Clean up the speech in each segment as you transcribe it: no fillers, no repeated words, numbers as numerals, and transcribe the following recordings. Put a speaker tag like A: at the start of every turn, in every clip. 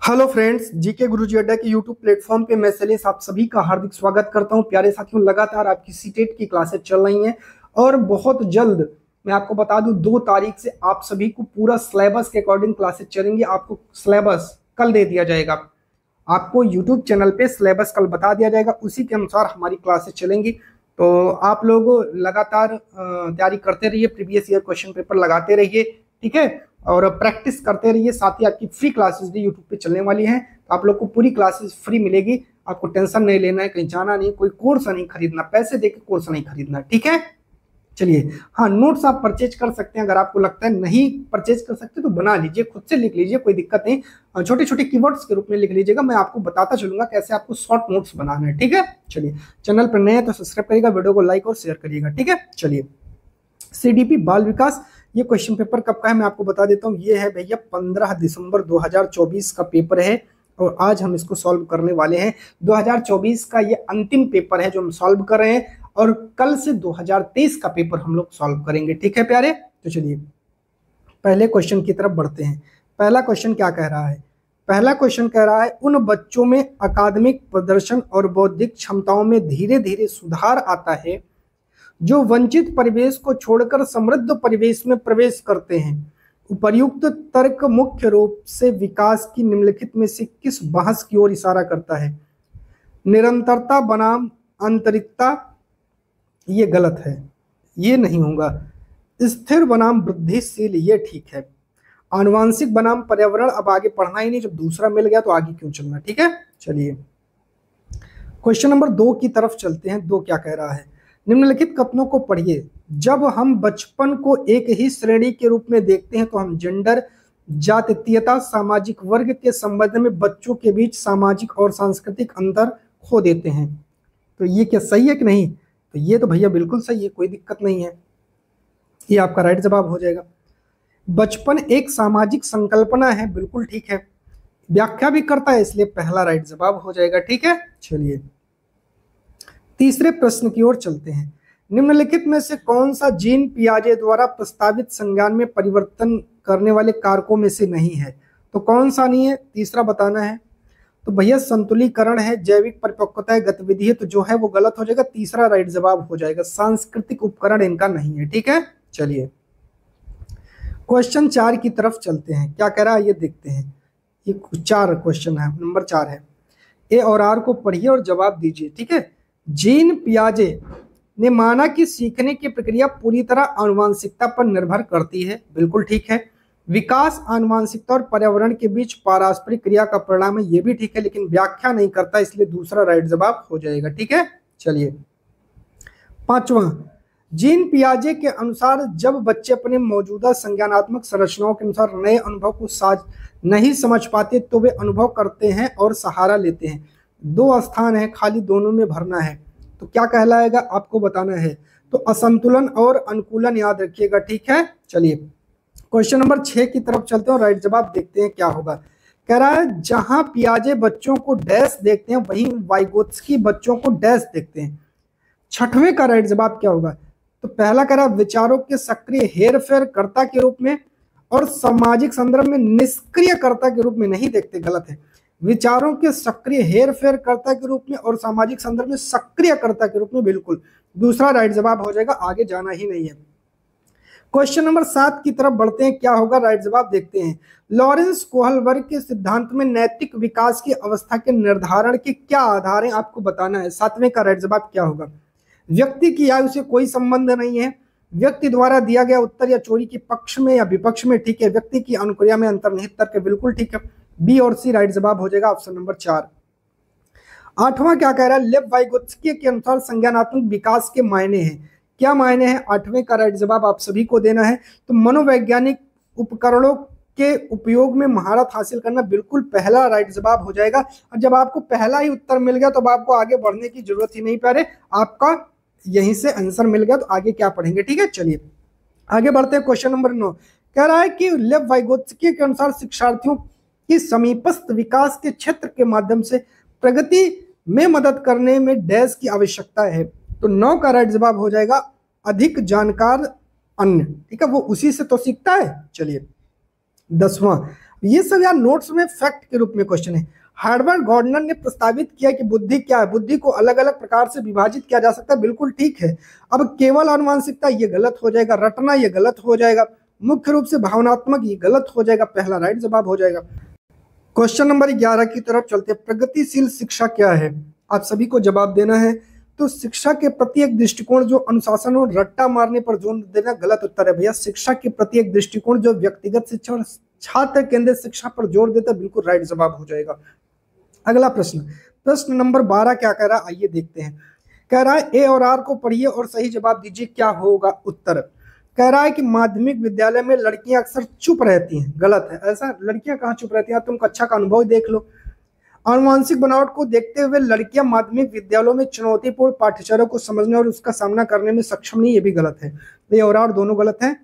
A: Hello friends, GK गुरुजी अड्डा के YouTube platform पे मैं सैलेश आप सभी का हार्दिक स्वागत करता हूं। प्यारे साथियों, लगातार आपकी सीटेट की क्लासेस चल रही हैं और बहुत जल्द मैं आपको बता दूं 2 तारीख से आप सभी को पूरा सिलेबस के अकॉर्डिंग क्लासेस चलेंगी। आपको सिलेबस कल दे दिया जाएगा, आपको यूट्यूब चैनल पे सिलेबस कल बता दिया जाएगा, उसी के अनुसार हमारी क्लासेस चलेंगी। तो आप लोग लगातार तैयारी करते रहिए, प्रीवियस ईयर क्वेश्चन पेपर लगाते रहिए, ठीक है, और प्रैक्टिस करते रहिए। साथ ही आपकी फ्री क्लासेस भी यूट्यूब पे चलने वाली हैं, तो आप लोग को पूरी क्लासेस फ्री मिलेगी। आपको टेंशन नहीं लेना है, कहीं जाना नहीं, कोई कोर्स नहीं खरीदना, पैसे देके कोर्स नहीं खरीदना, ठीक है। चलिए, हाँ, नोट्स आप परचेज कर सकते हैं। अगर आपको लगता है नहीं परचेज कर सकते तो बना लीजिए, खुद से लिख लीजिए, कोई दिक्कत नहीं। छोटे छोटे कीवर्ड्स के रूप में लिख लीजिएगा, मैं आपको बताता चलूंगा कैसे आपको शॉर्ट नोट्स बनाना है, ठीक है। चलिए, चैनल पर नए हैं तो सब्सक्राइब करिएगा, वीडियो को लाइक और शेयर करिएगा, ठीक है। चलिए, सीडीपी बाल विकास, ये क्वेश्चन पेपर कब का है मैं आपको बता देता हूँ। ये है भैया 15 दिसंबर 2024 का पेपर है और आज हम इसको सॉल्व करने वाले हैं। 2024 का ये अंतिम पेपर है जो हम सॉल्व कर रहे हैं और कल से 2023 का पेपर हम लोग सॉल्व करेंगे, ठीक है प्यारे। तो चलिए पहले क्वेश्चन की तरफ बढ़ते हैं। पहला क्वेश्चन क्या कह रहा है? पहला क्वेश्चन कह रहा है, उन बच्चों में अकादमिक प्रदर्शन और बौद्धिक क्षमताओं में धीरे धीरे सुधार आता है जो वंचित परिवेश को छोड़कर समृद्ध परिवेश में प्रवेश करते हैं। उपर्युक्त तर्क मुख्य रूप से विकास की निम्नलिखित में से किस बहस की ओर इशारा करता है? निरंतरता बनाम आंतरिकता, ये गलत है, ये नहीं होगा। स्थिर बनाम वृद्धिशील, ये ठीक है। आनुवांशिक बनाम पर्यावरण, अब आगे पढ़ना ही नहीं, जब दूसरा मिल गया तो आगे क्यों चलना, ठीक है। चलिए क्वेश्चन नंबर 2 की तरफ चलते हैं। 2 क्या कह रहा है? निम्नलिखित कथनों को पढ़िए। जब हम बचपन को एक ही श्रेणी के रूप में देखते हैं तो हम जेंडर, जातीयता, सामाजिक वर्ग के संबंध में बच्चों के बीच सामाजिक और सांस्कृतिक अंतर खो देते हैं। तो ये क्या सही है कि नहीं? तो ये तो भैया बिल्कुल सही है, कोई दिक्कत नहीं है, ये आपका राइट जवाब हो जाएगा। बचपन एक सामाजिक संकल्पना है, बिल्कुल ठीक है, व्याख्या भी करता है, इसलिए पहला राइट जवाब हो जाएगा, ठीक है। चलिए तीसरे प्रश्न की ओर चलते हैं। निम्नलिखित में से कौन सा जीन पियाजे द्वारा प्रस्तावित संज्ञान में परिवर्तन करने वाले कारकों में से नहीं है? तो कौन सा नहीं है, तीसरा बताना है। तो भैया संतुलीकरण है, जैविक परिपक्वता है, गतिविधि है, तो जो है वो गलत हो जाएगा, तीसरा राइट जवाब हो जाएगा। सांस्कृतिक उपकरण इनका नहीं है, ठीक है। चलिए क्वेश्चन 4 की तरफ चलते हैं। क्या कह रहा है ये देखते हैं। ये 4 क्वेश्चन है, नंबर 4 है। ए और आर को पढ़िए और जवाब दीजिए, ठीक है। जीन पियाजे ने माना कि सीखने की प्रक्रिया पूरी तरह आनुवांशिकता पर निर्भर करती है, बिल्कुल ठीक है। विकास आनुवांशिकता और पर्यावरण के बीच पारस्परिक क्रिया का परिणाम है, ये भी ठीक है, लेकिन व्याख्या नहीं करता, इसलिए दूसरा राइट जवाब हो जाएगा, ठीक है। चलिए 5वां, जीन पियाजे के अनुसार जब बच्चे अपने मौजूदा संज्ञानात्मक संरचनाओं के अनुसार नए अनुभव को नहीं समझ पाते तो वे अनुभव करते हैं और सहारा लेते हैं। 2 स्थान है खाली, दोनों में भरना है, तो क्या कहलाएगा आपको बताना है। तो असंतुलन और अनुकूलन याद रखिएगा, ठीक है। चलिए क्वेश्चन नंबर 6 की तरफ चलते हैं और राइट जवाब देखते हैं क्या होगा। कह रहा है जहां पियाजे बच्चों को डैश देखते हैं वहीं वाइगोत्स्की बच्चों को डैश देखते हैं। 6वें का राइट जवाब क्या होगा? तो पहला कह रहा है विचारों के सक्रिय हेरफेर कर्ता के रूप में और सामाजिक संदर्भ में निष्क्रिय कर्ता के रूप में नहीं देखते, गलत है। विचारों के सक्रिय हेरफेर कर्ता के रूप में और सामाजिक संदर्भ में सक्रिय कर्ता के रूप में, बिल्कुल दूसरा राइट जवाब हो जाएगा, आगे जाना ही नहीं है। क्वेश्चन नंबर 7 की तरफ बढ़ते हैं, क्या होगा राइट जवाब देखते हैं। लॉरेंस कोहलबर्ग के सिद्धांत में नैतिक विकास की अवस्था के निर्धारण के क्या आधार हैं आपको बताना है। 7वें का राइट जवाब क्या होगा? व्यक्ति की आयु से कोई संबंध नहीं है, व्यक्ति द्वारा दिया गया उत्तर या चोरी के पक्ष में या विपक्ष में, ठीक है। व्यक्ति की अनुक्रिया में अंतर्निहित तर्क, बिल्कुल ठीक है, बी और सी राइट जवाब हो जाएगा, ऑप्शन नंबर 4। 8वां क्या कह रहा है? लेव वाइगोत्स्की के अनुसार संज्ञानात्मक विकास के मायने हैं, क्या मायने हैं? 8वें का राइट जवाब आप सभी को देना है। तो मनोवैज्ञानिक उपकरणों के उपयोग में महारत हासिल करना, बिल्कुल पहला राइट जवाब हो जाएगा। और जब आपको पहला ही उत्तर मिल गया तो आपको आगे बढ़ने की जरूरत ही नहीं प्यारे, आपका यहीं से आंसर मिल गया, तो आगे क्या पढ़ेंगे, ठीक है। चलिए आगे बढ़ते हैं। क्वेश्चन नंबर 9 कह रहा है कि लेव वाइगोत्स्की के अनुसार शिक्षार्थियों की समीपस्थ विकास के क्षेत्र के माध्यम से प्रगति में मदद करने में डैश की आवश्यकता है। तो 9 का राइट जवाब हो जाएगा अधिक जानकार अन्य, ठीक है, वो उसी से तो सीखता है। चलिए 10वां, ये सब यार नोट्स में फैक्ट के रूप में क्वेश्चन है। हर्बर्ट गार्डनर ने प्रस्तावित किया कि बुद्धि क्या है, बुद्धि को अलग अलग प्रकार से विभाजित किया जा सकता है, बिल्कुल ठीक है। अब केवल अनुवांशिकता, ये गलत हो जाएगा। रटना, ये गलत हो जाएगा। मुख्य रूप से भावनात्मक, ये गलत हो जाएगा, पहला राइट जवाब हो जाएगा। क्वेश्चन नंबर 11 की तरफ चलते हैं। प्रगतिशील शिक्षा क्या है, आप सभी को जवाब देना है। तो शिक्षा के प्रति एक दृष्टिकोण जो अनुशासन और रट्टा मारने पर जोर देना, गलत उत्तर है भैया। शिक्षा के प्रति एक दृष्टिकोण जो व्यक्तिगत शिक्षा और छात्र केंद्रित शिक्षा पर जोर देता है, बिल्कुल राइट जवाब हो जाएगा। अगला प्रश्न, प्रश्न नंबर 12 क्या कह रहा है, आइए देखते हैं। कह रहा है ए और आर को पढ़िए और सही जवाब दीजिए, क्या होगा उत्तर। कह रहा है कि माध्यमिक विद्यालय में लड़कियां अक्सर चुप रहती हैं, गलत है। ऐसा लड़कियां कहाँ चुप रहती हैं, तुम कक्षा का अनुभव देख लो। आनुवंशिक बनावट को देखते हुए लड़कियां माध्यमिक विद्यालयों में चुनौतीपूर्ण पाठ्यचर्या को समझने और उसका सामना करने में सक्षम नहीं, ये भी गलत है। ये और आर दोनों गलत है,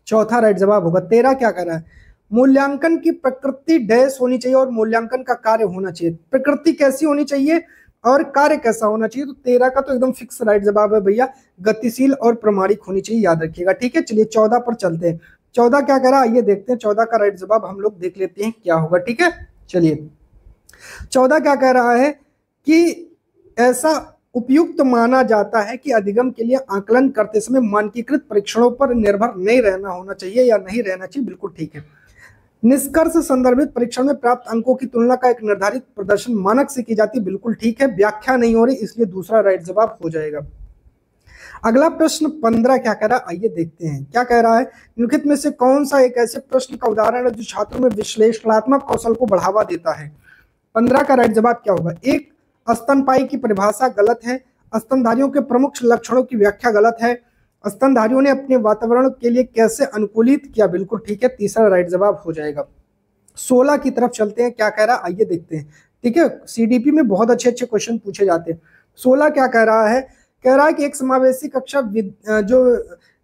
A: चौथा राइट जवाब होगा। 13 क्या कह रहा है, मूल्यांकन की प्रकृति डैश होनी चाहिए और मूल्यांकन का कार्य होना चाहिए। प्रकृति कैसी होनी चाहिए और कार्य कैसा होना चाहिए, तो 13 का तो एकदम फिक्स राइट जवाब है भैया, गतिशील और प्रमाणिक होनी चाहिए, याद रखिएगा, ठीक है। चलिए 14 पर चलते हैं। 14 क्या कह रहा है, आइए देखते हैं 14 का राइट जवाब हम लोग देख लेते हैं क्या होगा, ठीक है। चलिए 14 क्या कह रहा है कि ऐसा उपयुक्त माना जाता है कि अधिगम के लिए आकलन करते समय मानकीकृत परीक्षणों पर निर्भर नहीं रहना होना चाहिए या नहीं रहना चाहिए, बिल्कुल ठीक है। निष्कर्ष संदर्भित परीक्षण में प्राप्त अंकों की तुलना का एक निर्धारित प्रदर्शन मानक से की जाती है, बिल्कुल ठीक है। व्याख्या नहीं हो रही, इसलिए दूसरा राइट जवाब हो जाएगा। अगला प्रश्न 15 क्या कह रहा है, आइए देखते हैं क्या कह रहा है। निम्नलिखित में से कौन सा एक ऐसे प्रश्न का उदाहरण है जो छात्रों में विश्लेषणात्मक कौशल को बढ़ावा देता है। 15 का राइट जवाब क्या होगा। एक, स्तनपायी की परिभाषा गलत है। स्तनधारियों के प्रमुख लक्षणों की व्याख्या गलत है। स्तनधारियों ने अपने वातावरण के लिए कैसे अनुकूलित किया, बिल्कुल ठीक है, तीसरा राइट जवाब हो जाएगा। 16 की तरफ चलते हैं, क्या कह रहा है आइए देखते हैं, ठीक है। सीडीपी में बहुत अच्छे अच्छे क्वेश्चन पूछे जाते हैं। 16 क्या कह रहा है, कह रहा है कि एक समावेशी कक्षा जो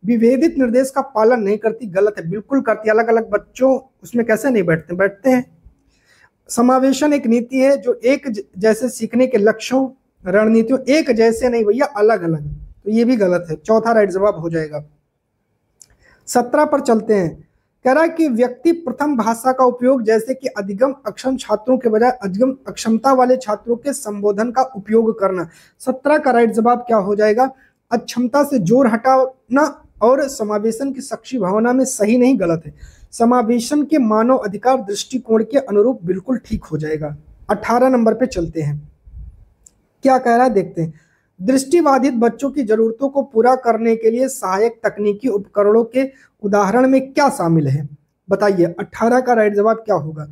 A: विभेदित निर्देश का पालन नहीं करती, गलत है, बिल्कुल करती है। अलग अलग बच्चों उसमें कैसे नहीं बैठते हैं। समावेशन एक नीति है जो एक जैसे सीखने के लक्ष्यों रणनीतियों, एक जैसे नहीं भैया, अलग अलग, तो ये भी गलत है, चौथा राइट जवाब हो जाएगा। 17 पर चलते हैं। कह रहा है कि व्यक्ति प्रथम भाषा का उपयोग जैसे कि अधिगम अक्षम छात्रों के बजाय अधिगम अक्षमता वाले छात्रों के संबोधन का उपयोग करना। 17 का राइट जवाब क्या हो जाएगा, अक्षमता से जोर हटाना और समावेशन की साक्षी भावना में सही नहीं, गलत है। समावेशन के मानव अधिकार दृष्टिकोण के अनुरूप, बिल्कुल ठीक हो जाएगा। 18 नंबर पे चलते हैं, क्या कह रहा है देखते हैं। दृष्टिबाधित बच्चों की जरूरतों को पूरा करने के लिए सहायक तकनीकी उपकरणों के उदाहरण में क्या शामिल है, बताइए। 18 का राइट जवाब क्या होगा,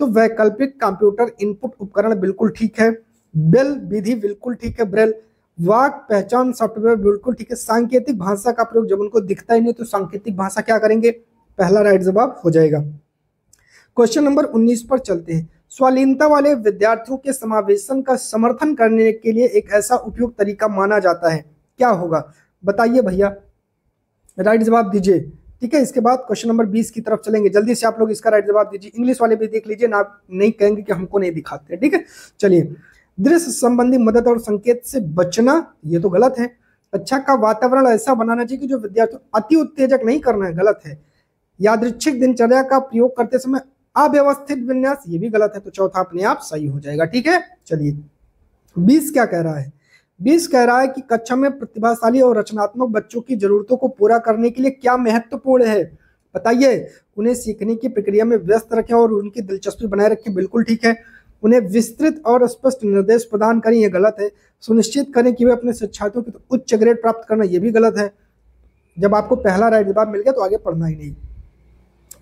A: तो वैकल्पिक कंप्यूटर इनपुट उपकरण, बिल्कुल ठीक है। बेल विधि, बिल्कुल ठीक है। ब्रेल वाक पहचान सॉफ्टवेयर, बिल्कुल ठीक है। सांकेतिक भाषा का प्रयोग, जब उनको दिखता ही नहीं तो सांकेतिक भाषा क्या करेंगे, पहला राइट जवाब हो जाएगा। क्वेश्चन नंबर 19 पर चलते हैं। स्वाधीनता वाले विद्यार्थियों के समावेशन का समर्थन करने के लिए एक ऐसा उपयुक्त तरीका माना जाता है, क्या होगा, बताइए भैया, राइट जवाब दीजिए, ठीक है। इसके बाद क्वेश्चन नंबर 20 की तरफ चलेंगे, जल्दी से आप लोग इसका राइट जवाब दीजिए। इंग्लिश वाले भी देख लीजिए ना, आप नहीं कहेंगे कि हमको नहीं दिखाते, ठीक है। चलिए, दृश्य संबंधी मदद और संकेत से बचना, ये तो गलत है। कक्षा का वातावरण ऐसा बनाना चाहिए कि जो विद्यार्थी अति उत्तेजक नहीं करना है, गलत है। यादृच्छिक दिनचर्या का प्रयोग करते समय अव्यवस्थित विन्यास, ये भी गलत है, तो चौथा अपने आप सही हो जाएगा, ठीक है। चलिए 20 क्या कह रहा है, 20 कह रहा है कि कक्षा में प्रतिभाशाली और रचनात्मक बच्चों की जरूरतों को पूरा करने के लिए क्या महत्वपूर्ण है, बताइए। उन्हें सीखने की प्रक्रिया में व्यस्त रखें और उनकी दिलचस्पी बनाए रखें, बिल्कुल ठीक है। उन्हें विस्तृत और स्पष्ट निर्देश प्रदान करें, ये गलत है। सुनिश्चित करें कि वे अपने शिक्षार्थियों की उच्च ग्रेड प्राप्त करना, ये भी गलत है। जब आपको पहला राइट जवाब मिल गया तो आगे पढ़ना ही नहीं।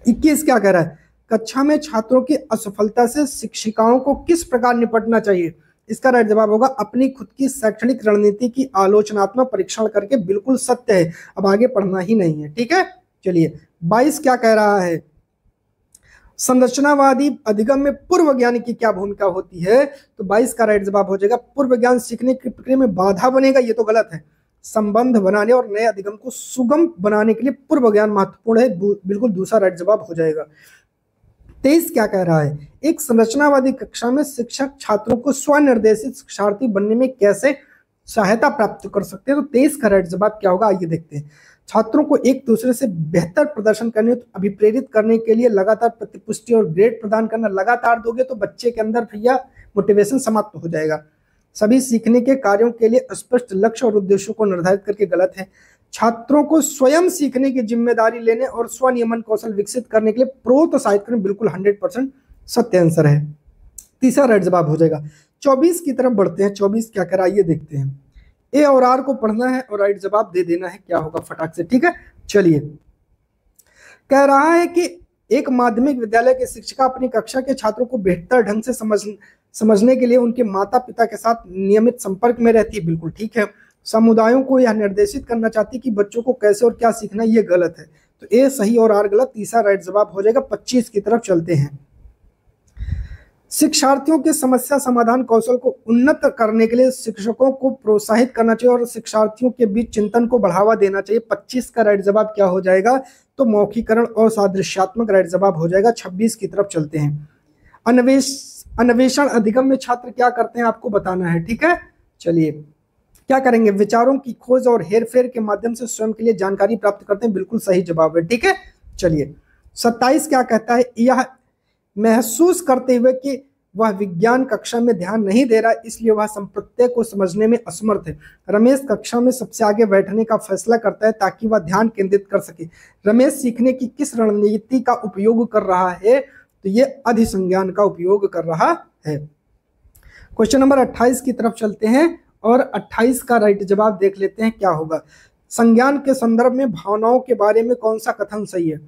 A: 21 क्या कह रहा है, कक्षा में छात्रों की असफलता से शिक्षिकाओं को किस प्रकार निपटना चाहिए, इसका राइट जवाब होगा अपनी खुद की शैक्षणिक रणनीति की आलोचनात्मक परीक्षण करके, बिल्कुल सत्य है, अब आगे पढ़ना ही नहीं है, ठीक है। चलिए 22 क्या कह रहा है, संरचनावादी अधिगम में पूर्व ज्ञान की क्या भूमिका होती है, तो 22 का राइट जवाब हो जाएगा पूर्व ज्ञान सीखने की प्रक्रिया में बाधा बनेगा, ये तो गलत है। संबंध बनाने और नए अधिगम को सुगम बनाने के लिए पूर्व ज्ञान महत्वपूर्ण है, बिल्कुल दूसरा राइट जवाब हो जाएगा। 23 क्या कह रहा है, एक संरचनावादी कक्षा में शिक्षक छात्रों को स्वनिर्देशित शिक्षार्थी बनने में कैसे सहायता प्राप्त कर सकते हैं। तो 23 का राइट जवाब क्या होगा, आइए देखते हैं। छात्रों को एक दूसरे से बेहतर प्रदर्शन करने तो अभिप्रेरित करने के लिए लगातार प्रतिपुष्टि और ग्रेड प्रदान करना। लगातार दोगे तो बच्चे के अंदर भैया मोटिवेशन समाप्त हो जाएगा। सभी सीखने के कार्यों के लिए स्पष्ट लक्ष्य और उद्देश्यों को निर्धारित करके गलत है। छात्रों को स्वयं सीखने की जिम्मेदारी लेने और स्वनियमन कौशल विकसित करने के लिए प्रोत्साहित करें। बिल्कुल 100% सत्य आंसर है। तीसरा राइट जवाब हो जाएगा। 24 की तरफ बढ़ते हैं। 24 क्या करा, आइए देखते हैं। ए और आर को पढ़ना है और राइट जवाब दे देना है, क्या होगा फटाक से, ठीक है। चलिए, कह रहा है कि एक माध्यमिक विद्यालय के शिक्षिका अपनी कक्षा के छात्रों को बेहतर ढंग से समझने के लिए उनके माता पिता के साथ नियमित संपर्क में रहती है। बिल्कुल ठीक है। समुदायों को यह निर्देशित करना चाहती है कि बच्चों को कैसे और क्या सीखना है, ये गलत है। तो ए सही और आर गलत। तीसरा राइट जवाब हो जाएगा। 25 की तरफ चलते हैं। शिक्षार्थियों के समस्या समाधान कौशल को उन्नत करने के लिए शिक्षकों को प्रोत्साहित करना चाहिए और शिक्षार्थियों के बीच चिंतन को बढ़ावा देना चाहिए। 25 का राइट जवाब क्या हो जाएगा, तो मौखिकरण और सादृश्यात्मक राइट जवाब हो जाएगा। 26 की तरफ चलते हैं। अन्वेषण अधिगम में छात्र क्या करते हैं, आपको बताना है, ठीक है। चलिए, क्या करेंगे, विचारों की खोज और हेरफेर के माध्यम से स्वयं के लिए जानकारी प्राप्त करते हैं। बिल्कुल सही जवाब है, ठीक है। चलिए, 27 क्या कहता है, यह महसूस करते हुए कि वह विज्ञान कक्षा में ध्यान नहीं दे रहा, इसलिए वह संप्रत्यय को समझने में असमर्थ है। रमेश कक्षा में सबसे आगे बैठने का फैसला करता है ताकि वह ध्यान केंद्रित कर सके। रमेश सीखने की किस रणनीति का उपयोग कर रहा है, तो ये अधिसंज्ञान का उपयोग कर रहा है। क्वेश्चन नंबर 28 की तरफ चलते हैं और 28 का राइट जवाब देख लेते हैं, क्या होगा। संज्ञान के संदर्भ में भावनाओं के बारे में कौन सा कथन सही है।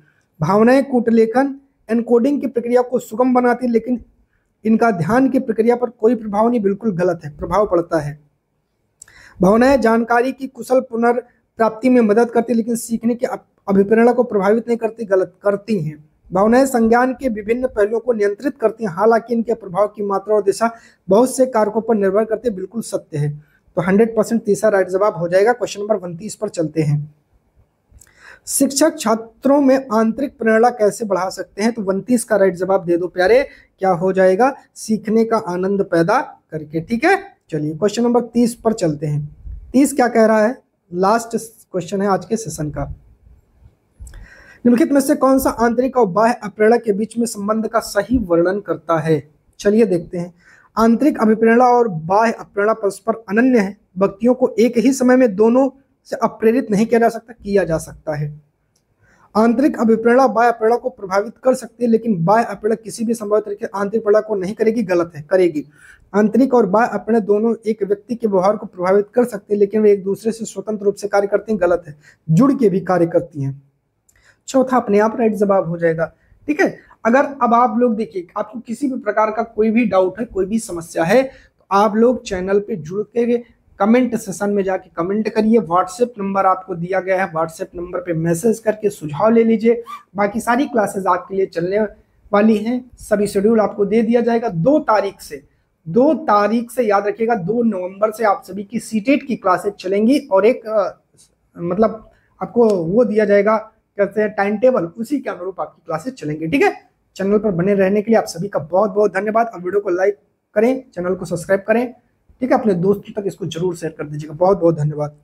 A: भावनाएं कूटलेखन एनकोडिंग की प्रक्रिया को सुगम बनाती, लेकिन इनका ध्यान की प्रक्रिया पर कोई प्रभाव नहीं। बिल्कुल गलत है, प्रभाव पड़ता है। भावनाएं जानकारी की कुशल पुनर्प्राप्ति में मदद करती, लेकिन सीखने की अभिप्रेरणा को प्रभावित नहीं करती। गलत करती हैं। भावनाएं संज्ञान के विभिन्न पहलुओं को नियंत्रित करती हैं, हालांकि इनके प्रभाव की मात्रा और दिशा बहुत से कारकों पर निर्भर करते हैं। बिल्कुल सत्य है। तो 100% तीसरा राइट जवाब हो जाएगा। क्वेश्चन नंबर 29 पर चलते हैं। शिक्षक छात्रों में आंतरिक प्रेरणा कैसे बढ़ा सकते हैं, तो 29 का राइट जवाब दे दो प्यारे, क्या हो जाएगा, सीखने का आनंद पैदा करके, ठीक है। चलिए, क्वेश्चन नंबर 30 पर चलते हैं। 30 क्या कह रहा है, लास्ट क्वेश्चन है आज के सेशन का। निम्नलिखित में से कौन सा आंतरिक और बाह्य अप्रेरणा के बीच में संबंध का सही वर्णन करता है। चलिए देखते हैं। आंतरिक अभिप्रेरणा और बाह्य अप्रेरणा परस्पर अनन्य है। व्यक्तियों को एक ही समय में दोनों से अप्रेरित नहीं किया जा सकता, किया जा सकता है। आंतरिक अभिप्रेरणा बाह्य अप्रेरणा को प्रभावित कर सकती है, लेकिन बाह्य अप्रेरणा किसी भी संभव तरीके आंतरिक प्रेरणा को नहीं करेगी। गलत है, करेगी। आंतरिक और बाह्य अप्रेरणा दोनों एक व्यक्ति के व्यवहार को प्रभावित कर सकते हैं, लेकिन वे एक दूसरे से स्वतंत्र रूप से कार्य करती हैं। गलत है, जुड़ के भी कार्य करती हैं। चौथा अपने आप राइट जवाब हो जाएगा, ठीक है। अगर अब आप लोग देखिए, आपको किसी भी प्रकार का कोई भी डाउट है, कोई भी समस्या है, तो आप लोग चैनल पे जुड़ के कमेंट सेशन में जाके कमेंट करिए। व्हाट्सएप नंबर आपको दिया गया है, व्हाट्सएप नंबर पे मैसेज करके सुझाव ले लीजिए। बाकी सारी क्लासेस आपके लिए चलने वाली हैं, सभी शेड्यूल आपको दे दिया जाएगा 2 तारीख से याद रखिएगा, 2 नवंबर से आप सभी की सीटेट की क्लासेस चलेंगी और एक मतलब आपको वो दिया जाएगा, कहते हैं टाइम टेबल, उसी के अनुरूप आपकी क्लासेस चलेंगी, ठीक है। चैनल पर बने रहने के लिए आप सभी का बहुत बहुत धन्यवाद। और वीडियो को लाइक करें, चैनल को सब्सक्राइब करें, ठीक है। अपने दोस्तों तक इसको जरूर शेयर कर दीजिएगा। बहुत बहुत धन्यवाद।